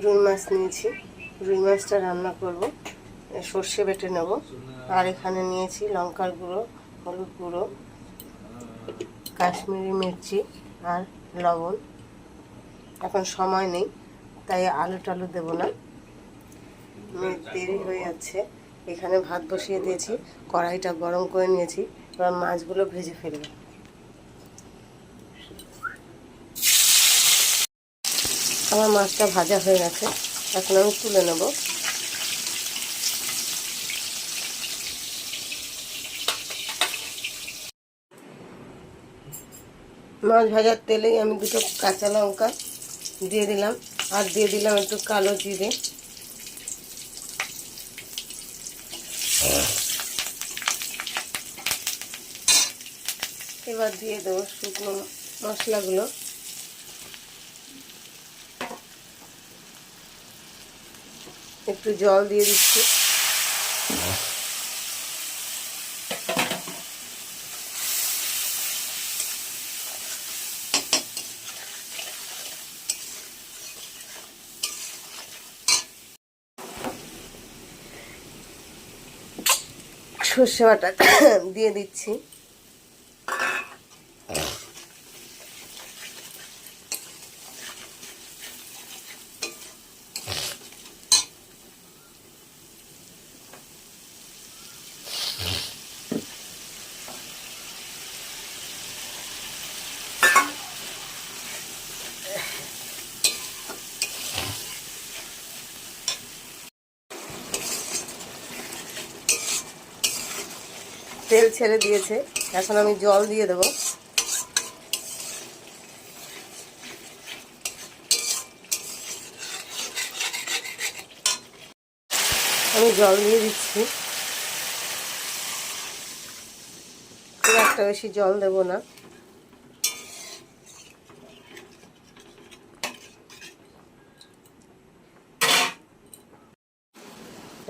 রুই মাছ নিয়েছি, রুই মাছটা রান্না করব। সর্ষে বেটে নেব। আর এখানে নিয়েছি লঙ্কার গুঁড়ো, হলুদ গুঁড়ো, কাশ্মীরি মির্চি আর লবণ। এখন সময় নেই, তাই আলু টালু দেবো না, দেরি হয়ে যাচ্ছে। এখানে ভাত বসিয়ে দিয়েছি, কড়াইটা গরম করে নিয়েছি, এবার মাছগুলো ভেজে ফেলব। আমার মাছটা ভাজা হয়ে গেছে, এখন আমি তুলে নেব। মাছ ভাজার তেলেই আমি দুটো কাঁচা লঙ্কা দিয়ে দিলাম, আর দিয়ে দিলাম একটু কালো জিরে। এবার দিয়ে দেবো শুকনো মশলাগুলো। একটু জল দিয়ে দিচ্ছি। সর্ষে বাটা দিয়ে দিচ্ছি। তেল ছেড়ে দিয়েছে, এখন আমি জল দিয়ে দেবো। আমি জল দিয়ে দিচ্ছি, খুব একটা বেশি জল দেব না।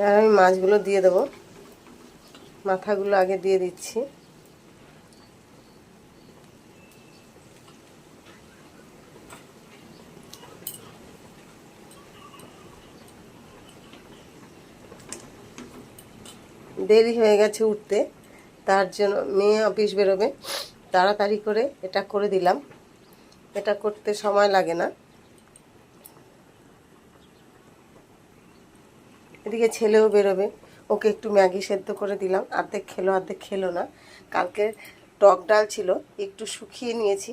আর আমি মাছগুলো দিয়ে দেবো, মাথাগুলো আগে দিয়ে দিচ্ছি। দেরি হয়ে গেছে উঠতে, তার জন্য মেয়ে অফিস বেরোবে, তাড়াতাড়ি করে এটা করে দিলাম। এটা করতে সময় লাগে না। এদিকে ছেলেও বেরোবে, ওকে একটু ম্যাগি সেদ্ধ করে দিলাম, অর্ধেক খেলো অর্ধেক খেলো না। কালকে টক ডাল ছিল, একটু শুকিয়ে নিয়েছি,